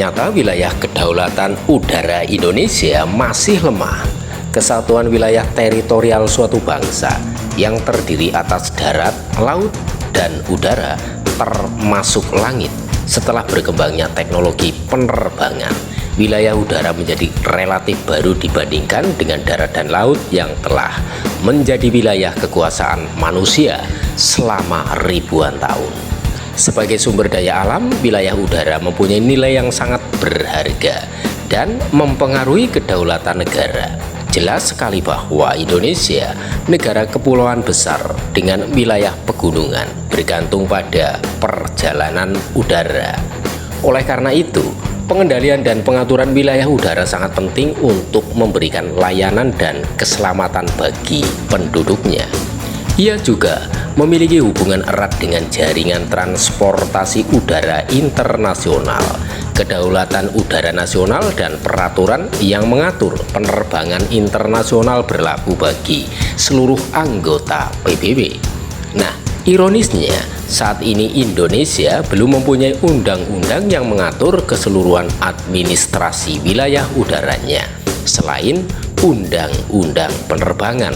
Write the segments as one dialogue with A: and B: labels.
A: Ternyata wilayah kedaulatan udara Indonesia masih lemah. Kesatuan wilayah teritorial suatu bangsa yang terdiri atas darat, laut, dan udara termasuk langit. Setelah berkembangnya teknologi penerbangan, wilayah udara menjadi relatif baru dibandingkan dengan darat dan laut yang telah menjadi wilayah kekuasaan manusia selama ribuan tahun. Sebagai sumber daya alam, wilayah udara mempunyai nilai yang sangat berharga dan mempengaruhi kedaulatan negara. Jelas sekali bahwa Indonesia, negara kepulauan besar dengan wilayah pegunungan, bergantung pada perjalanan udara. Oleh karena itu, pengendalian dan pengaturan wilayah udara sangat penting untuk memberikan layanan dan keselamatan bagi penduduknya. Ia juga memiliki hubungan erat dengan jaringan transportasi udara internasional, kedaulatan udara nasional, dan peraturan yang mengatur penerbangan internasional berlaku bagi seluruh anggota PBB. Nah, ironisnya, saat ini Indonesia belum mempunyai undang-undang yang mengatur keseluruhan administrasi wilayah udaranya, selain undang-undang penerbangan.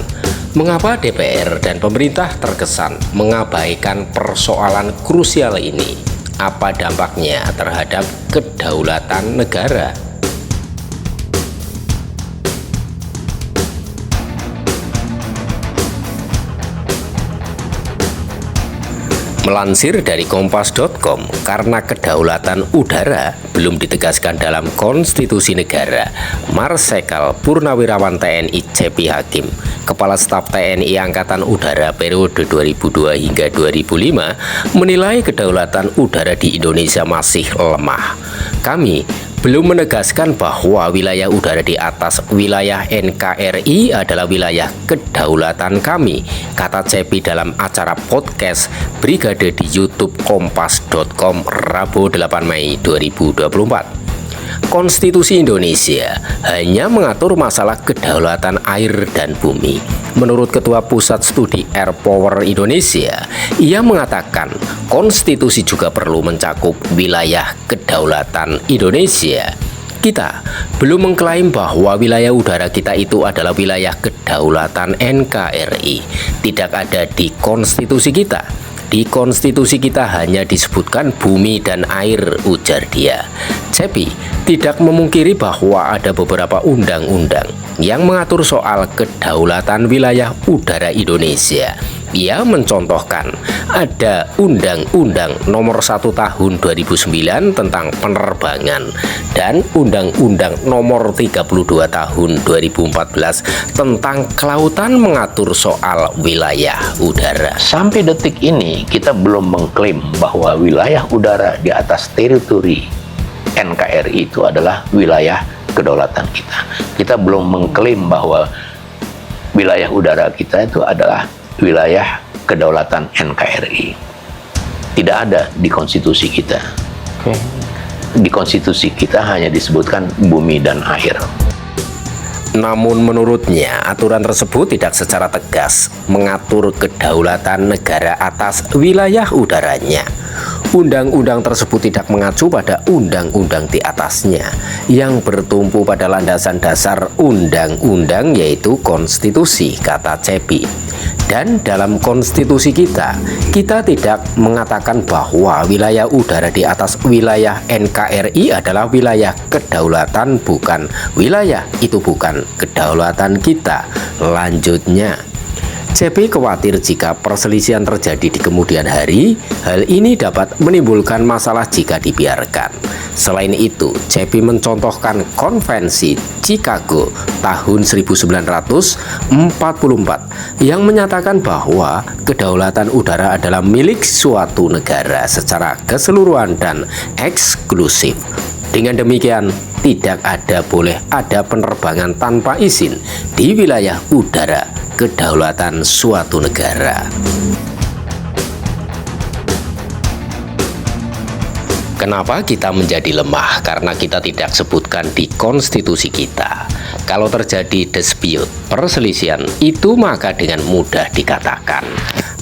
A: Mengapa DPR dan pemerintah terkesan mengabaikan persoalan krusial ini? Apa dampaknya terhadap kedaulatan negara? Melansir dari kompas.com, karena kedaulatan udara belum ditegaskan dalam konstitusi negara, Marsikal Purnawirawan TNI Cepi Hakim, Kepala Staf TNI Angkatan Udara periode 2002 hingga 2005, menilai kedaulatan udara di Indonesia masih lemah. Kami belum menegaskan bahwa wilayah udara di atas wilayah NKRI adalah wilayah kedaulatan kami, kata Cepi dalam acara podcast Brigade di YouTube kompas.com Rabu 8 Mei 2024. Konstitusi Indonesia hanya mengatur masalah kedaulatan air dan bumi. Menurut Ketua Pusat Studi Air Power Indonesia, ia mengatakan konstitusi juga perlu mencakup wilayah kedaulatan Indonesia. Kita belum mengklaim bahwa wilayah udara kita itu adalah wilayah kedaulatan NKRI. Tidak ada di konstitusi kita. Di konstitusi kita hanya disebutkan bumi dan air, ujar dia. Cepi tidak memungkiri bahwa ada beberapa undang-undang yang mengatur soal kedaulatan wilayah udara Indonesia. Ia mencontohkan ada Undang-Undang Nomor 1 Tahun 2009 tentang penerbangan dan Undang-Undang Nomor 32 Tahun 2014 tentang kelautan mengatur soal wilayah udara.
B: Sampai detik ini kita belum mengklaim bahwa wilayah udara di atas teritori NKRI itu adalah wilayah kedaulatan kita. Kita belum mengklaim bahwa wilayah udara kita itu adalah wilayah kedaulatan NKRI. Tidak ada di konstitusi kita. Di konstitusi kita hanya disebutkan bumi dan air.
A: Namun menurutnya aturan tersebut tidak secara tegas mengatur kedaulatan negara atas wilayah udaranya. Undang-undang tersebut tidak mengacu pada undang-undang di atasnya yang bertumpu pada landasan dasar undang-undang yaitu konstitusi, kata Cepi. Dan dalam konstitusi kita tidak mengatakan bahwa wilayah udara di atas wilayah NKRI adalah wilayah kedaulatan, bukan wilayah itu bukan kedaulatan kita. Lanjutnya, Cepi khawatir jika perselisihan terjadi di kemudian hari, hal ini dapat menimbulkan masalah jika dibiarkan. Selain itu, Cepi mencontohkan Konvensi Chicago tahun 1944 yang menyatakan bahwa kedaulatan udara adalah milik suatu negara secara keseluruhan dan eksklusif. Dengan demikian, tidak boleh ada penerbangan tanpa izin di wilayah udara kedaulatan suatu negara. Kenapa kita menjadi lemah? Karena kita tidak sebutkan di konstitusi kita. Kalau terjadi dispute, perselisihan, itu maka dengan mudah dikatakan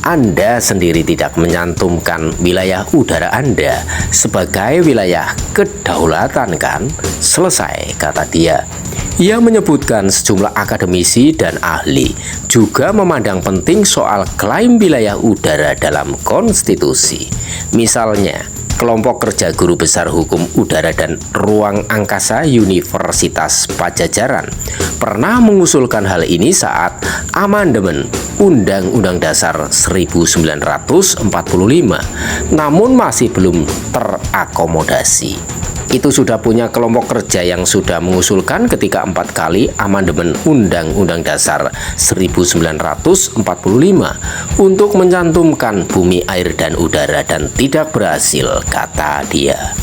A: Anda sendiri tidak menyantumkan wilayah udara Anda sebagai wilayah kedaulatan kan? Selesai, kata dia. Ia menyebutkan sejumlah akademisi dan ahli juga memandang penting soal klaim wilayah udara dalam konstitusi. Misalnya, kelompok kerja Guru Besar Hukum Udara dan Ruang Angkasa Universitas Padjadjaran pernah mengusulkan hal ini saat amandemen Undang-Undang Dasar 1945, namun masih belum terakomodasi. Itu sudah punya kelompok kerja yang sudah mengusulkan ketika 4 kali amandemen Undang-Undang Dasar 1945 untuk mencantumkan bumi, air, dan udara dan tidak berhasil, kata dia.